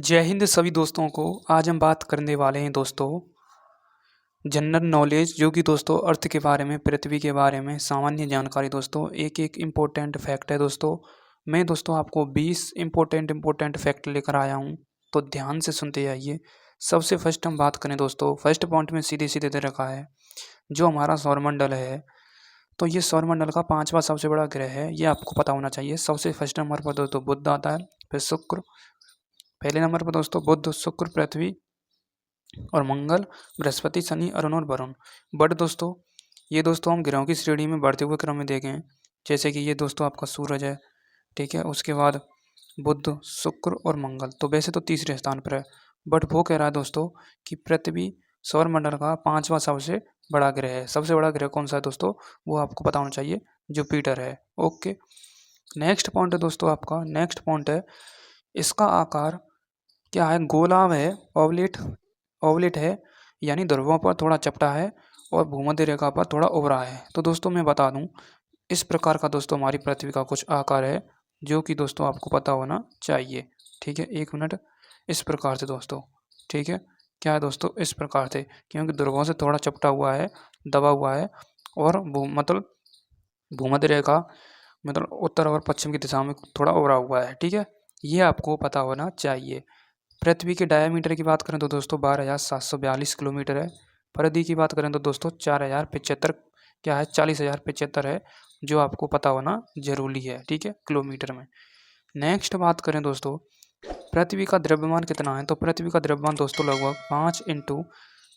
जय हिंद सभी दोस्तों को। आज हम बात करने वाले हैं दोस्तों जनरल नॉलेज, जो कि दोस्तों अर्थ के बारे में, पृथ्वी के बारे में सामान्य जानकारी। दोस्तों एक एक इम्पोर्टेंट फैक्ट है दोस्तों। मैं दोस्तों आपको 20 इम्पोर्टेंट फैक्ट लेकर आया हूँ, तो ध्यान से सुनते जाइए। सबसे फर्स्ट हम बात करें दोस्तों, फर्स्ट पॉइंट में सीधे सीधे दे रखा है जो हमारा सौरमंडल है। तो ये सौरमंडल का पांचवा सबसे बड़ा ग्रह है, ये आपको पता होना चाहिए। सबसे फर्स्ट नंबर पर दोस्तों बुध आता है, फिर शुक्र, पहले नंबर पर दोस्तों बुध, शुक्र, पृथ्वी और मंगल, बृहस्पति, शनि, अरुण और वरुण। बट दोस्तों ये दोस्तों हम ग्रहों की श्रेणी में बढ़ते हुए क्रम में देखें, जैसे कि ये दोस्तों आपका सूरज है, ठीक है। उसके बाद बुध, शुक्र और मंगल, तो वैसे तो तीसरे स्थान पर है, बट वो कह रहा है दोस्तों कि पृथ्वी सौरमंडल का पांचवा सबसे बड़ा ग्रह है। सबसे बड़ा ग्रह कौन सा है दोस्तों, वो आपको पता होना चाहिए, जुपिटर है। ओके, नेक्स्ट पॉइंट है दोस्तों आपका, नेक्स्ट पॉइंट है इसका आकार क्या है, गोलाव है, ओवलेट ओवलेट है, यानी ध्रुवों पर थोड़ा चपटा है और भूमध्य रेखा पर थोड़ा उभरा है। तो दोस्तों मैं बता दूं, इस प्रकार का दोस्तों हमारी पृथ्वी का कुछ आकार है, जो कि दोस्तों आपको पता होना चाहिए। ठीक है, एक मिनट। इस प्रकार से दोस्तों, ठीक है, क्या है दोस्तों, इस प्रकार से, क्योंकि ध्रुवों से थोड़ा चपटा हुआ है, दबा हुआ है, और मतलब भूमध्य रेखा मतलब उत्तर और पश्चिम की दिशा में थोड़ा उभरा हुआ है। ठीक है, ये आपको पता होना चाहिए। पृथ्वी के डायमीटर की बात करें तो दोस्तों 12,742 किलोमीटर है। परिधि की बात करें तो दोस्तों 4,075 क्या है, 40,075 है, जो आपको पता होना जरूरी है। ठीक है, किलोमीटर में। नेक्स्ट बात करें दोस्तों, पृथ्वी का द्रव्यमान कितना है, तो पृथ्वी का द्रव्यमान दोस्तों लगभग 5 ×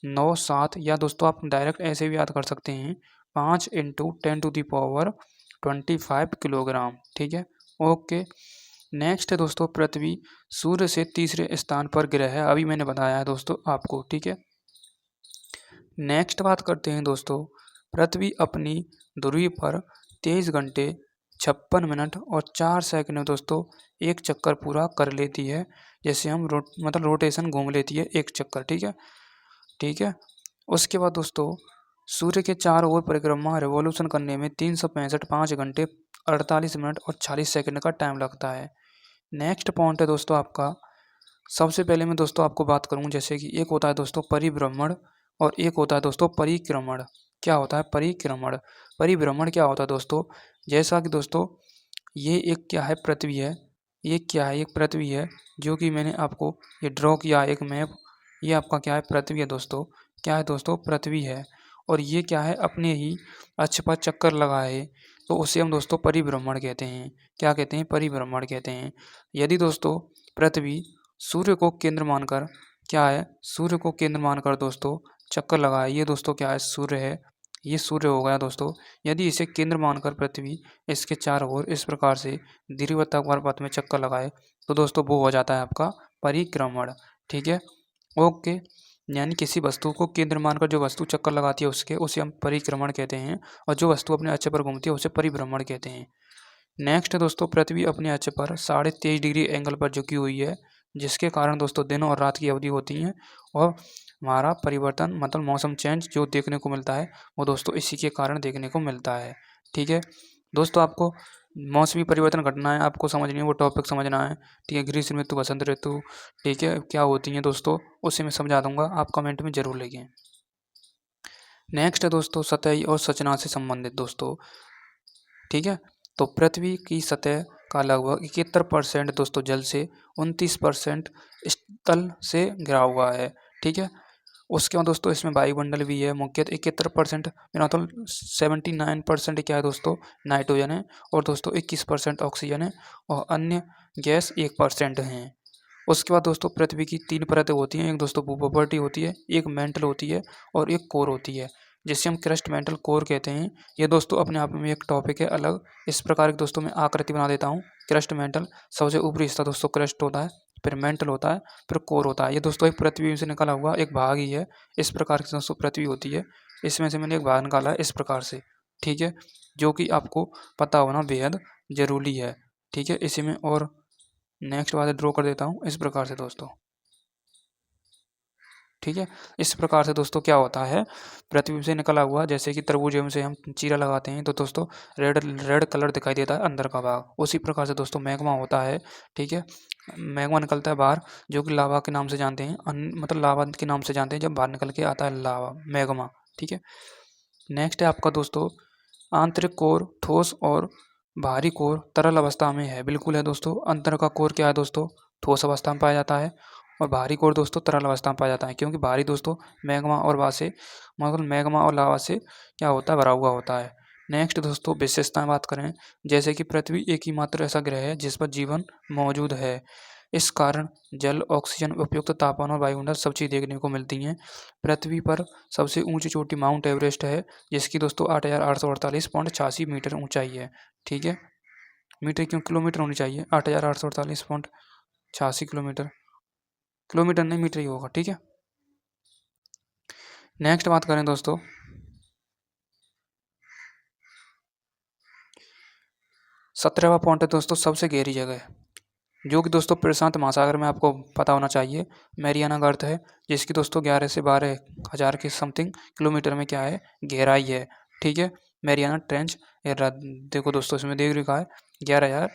9 7, या दोस्तों आप डायरेक्ट ऐसे भी याद कर सकते हैं, 5 × 10⁻25 किलोग्राम। ठीक है, ओके। नेक्स्ट है दोस्तों, पृथ्वी सूर्य से तीसरे स्थान पर ग्रह है, अभी मैंने बताया है दोस्तों आपको। ठीक है, नेक्स्ट बात करते हैं दोस्तों, पृथ्वी अपनी ध्रुवी पर 23 घंटे 56 मिनट और 4 सेकंड में दोस्तों एक चक्कर पूरा कर लेती है। जैसे हम मतलब रोटेशन घूम लेती है एक चक्कर। ठीक है, ठीक है। उसके बाद दोस्तों सूर्य के चारों ओर परिक्रमा रिवॉल्यूशन करने में 365 5 घंटे 48 मिनट और 40 सेकंड का टाइम लगता है। नेक्स्ट पॉइंट है दोस्तों आपका, सबसे पहले मैं दोस्तों आपको बात करूं, जैसे कि एक होता है दोस्तों परिभ्रमण और एक होता है दोस्तों परिक्रमण। क्या होता है परिक्रमण, परिभ्रमण क्या होता है दोस्तों, जैसा कि दोस्तों ये एक क्या है, पृथ्वी है, ये क्या है, एक पृथ्वी है, जो कि मैंने आपको ये ड्रॉ किया एक मैप। ये आपका क्या है, पृथ्वी है दोस्तों। क्या है दोस्तों, पृथ्वी है, और ये क्या है, अपने ही अक्ष पर चक्कर लगाए, तो उसे हम दोस्तों परिभ्रमण कहते हैं। क्या कहते हैं, परिभ्रमण कहते हैं। यदि दोस्तों पृथ्वी सूर्य को केंद्र मानकर क्या है, सूर्य को केंद्र मानकर दोस्तों चक्कर लगाए, ये दोस्तों क्या है, सूर्य है, ये सूर्य हो गया दोस्तों। यदि इसे केंद्र मानकर पृथ्वी इसके चारों ओर इस प्रकार से दीर्घवृत्ताकार पथ में चक्कर लगाए, तो दोस्तों वो हो जाता है आपका परिक्रमण। ठीक है, ओके। यानी किसी वस्तु को केंद्र मानकर जो वस्तु चक्कर लगाती है उसे हम परिक्रमण कहते हैं, और जो वस्तु अपने अक्ष पर घूमती है उसे परिभ्रमण कहते हैं। नेक्स्ट है दोस्तों, पृथ्वी अपने अक्ष पर 23.5 डिग्री एंगल पर झुकी हुई है, जिसके कारण दोस्तों दिन और रात की अवधि होती है, और हमारा परिवर्तन मतलब मौसम चेंज जो देखने को मिलता है, वो दोस्तों इसी के कारण देखने को मिलता है। ठीक है दोस्तों, आपको मौसमी परिवर्तन घटनाएं आपको समझनी है, वो टॉपिक समझना है। ठीक है, ग्रीष्म ऋतु, बसंत ऋतु, ठीक है, क्या होती हैं दोस्तों, उसे मैं समझा दूंगा, आप कमेंट में जरूर लिखें। नेक्स्ट है दोस्तों सतही और संरचना से संबंधित दोस्तों। ठीक है, तो पृथ्वी की सतह का लगभग 71% दोस्तों जल से, 29% स्थल से घिरा हुआ है। ठीक है, उसके बाद दोस्तों इसमें वायुमंडल भी है, मुख्यतः 71%, मतलब 79% क्या है दोस्तों, नाइट्रोजन है, और दोस्तों 21% ऑक्सीजन है, और अन्य गैस 1% हैं। उसके बाद दोस्तों पृथ्वी की 3 परतें होती हैं, एक दोस्तों भूप्रॉपर्टी होती है, एक मेंटल होती है, और एक कोर होती है, जिसे हम क्रस्ट मेंटल कोर कहते हैं। ये दोस्तों अपने आप में एक टॉपिक है अलग। इस प्रकार की दोस्तों मैं आकृति बना देता हूँ। क्रस्ट मेंटल सबसे ऊपरी हिस्सा दोस्तों क्रस्ट होता है, फिर मेंटल होता है, फिर कोर होता है। ये दोस्तों एक पृथ्वी से निकला हुआ एक भाग ही है। इस प्रकार की दोस्तों पृथ्वी होती है, इसमें से मैंने एक भाग निकाला है इस प्रकार से। ठीक है, जो कि आपको पता होना बेहद जरूरी है। ठीक है, इसी में और नेक्स्ट बात ड्रॉ कर देता हूँ इस प्रकार से दोस्तों। ठीक है। इस प्रकार से दोस्तों क्या होता है, पृथ्वी से निकला हुआ, जैसे कि तरबूज में से हम चीरा लगाते हैं तो दोस्तों रेड रेड कलर दिखाई देता है अंदर का भाग, उसी प्रकार से दोस्तों मैग्मा होता है। ठीक है, मैग्मा निकलता है बाहर, जो कि लावा के नाम से जानते हैं, मतलब लावा के नाम से जानते हैं जब बाहर निकल के आता है लावा, मैग्मा। ठीक है, नेक्स्ट है आपका दोस्तों आंतरिक कोर ठोस और बाहरी कोर तरल अवस्था में है। बिल्कुल है दोस्तों, अंदर का कोर क्या है दोस्तों, ठोस अवस्था में पाया जाता है, और बाहरी कोर दोस्तों तरल अवस्था में पाया जाता है, क्योंकि बाहरी दोस्तों मैग्मा और लावा से, मतलब मैग्मा और लावा से क्या होता है, भरा हुआ होता है। नेक्स्ट दोस्तों विशेषताएं बात करें, जैसे कि पृथ्वी एक ही मात्र ऐसा ग्रह है जिस पर जीवन मौजूद है। इस कारण जल, ऑक्सीजन, उपयुक्त तापमान और वायुमंडल सब चीज़ देखने को मिलती हैं। पृथ्वी पर सबसे ऊंची चोटी माउंट एवरेस्ट है, जिसकी दोस्तों 8,848.86 मीटर ऊंचाई है। ठीक है, मीटर क्यों, किलोमीटर होनी चाहिए, 8,848.86 किलोमीटर, किलोमीटर नहीं मीटर ही होगा। ठीक है, नेक्स्ट बात करें दोस्तों, 17वां पॉइंट है दोस्तों सबसे गहरी जगह, जो कि दोस्तों प्रशांत महासागर में आपको पता होना चाहिए, मैरियाना गर्त है, जिसकी दोस्तों 11 से 12 हज़ार के समथिंग किलोमीटर में क्या है, गहराई है। ठीक है, मैरियाना ट्रेंच, देखो दोस्तों इसमें देख रखा है 11,000,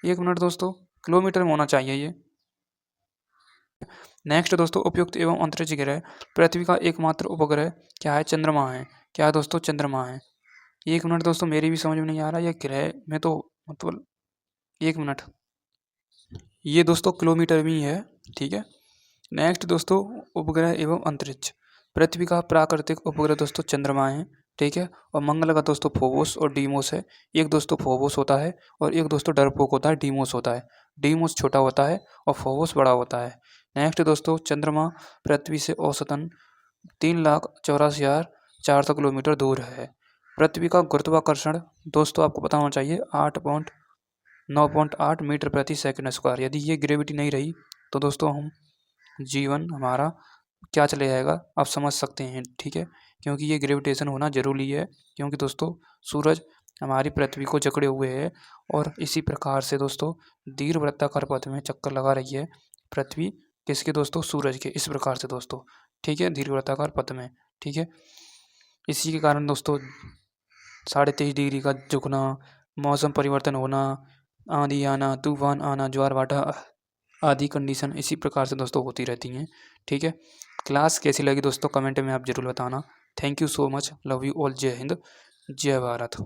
1 मिनट दोस्तों, किलोमीटर में होना चाहिए ये। नेक्स्ट दोस्तों उपयुक्त एवं अंतरिक्ष ग्रह, पृथ्वी का एकमात्र उपग्रह क्या है, चंद्रमा है। क्या है दोस्तों, चंद्रमा है। 1 मिनट दोस्तों, मेरी भी समझ में नहीं आ रहा ये ग्रह में तो, मतलब 1 मिनट, ये दोस्तों किलोमीटर में ही है। ठीक है, नेक्स्ट दोस्तों उपग्रह एवं अंतरिक्ष, पृथ्वी का प्राकृतिक उपग्रह दोस्तों चंद्रमा है। ठीक है, और मंगल का दोस्तों फोबोस और डीमोस है। एक दोस्तों फोबोस होता है और एक दोस्तों डरपोक होता है, डीमोस होता है। डीमोस छोटा होता है और फोबोस बड़ा होता है। नेक्स्ट दोस्तों चंद्रमा पृथ्वी से औसतन 3,84,400 किलोमीटर दूर है। पृथ्वी का गुरुत्वाकर्षण दोस्तों आपको पता होना चाहिए 9.8 मीटर प्रति सेकंड स्क्वायर। यदि ये ग्रेविटी नहीं रही तो दोस्तों हम जीवन हमारा क्या चले जाएगा, आप समझ सकते हैं। ठीक है, क्योंकि ये ग्रेविटेशन होना जरूरी है, क्योंकि दोस्तों सूरज हमारी पृथ्वी को जकड़े हुए है, और इसी प्रकार से दोस्तों दीर्घवृत्ताकार पथ में चक्कर लगा रही है पृथ्वी, किसके दोस्तों, सूरज के, इस प्रकार से दोस्तों। ठीक है, दीर्घवृत्ताकार पथ में। ठीक है, इसी के कारण दोस्तों 23.5 डिग्री का झुकना, मौसम परिवर्तन होना, आंधी आना, तूफान आना, ज्वार भाटा आदि कंडीशन इसी प्रकार से दोस्तों होती रहती हैं। ठीक है, क्लास कैसी लगी दोस्तों कमेंट में आप ज़रूर बताना। Thank you so much, love you all, जय हिंद, जय भारत।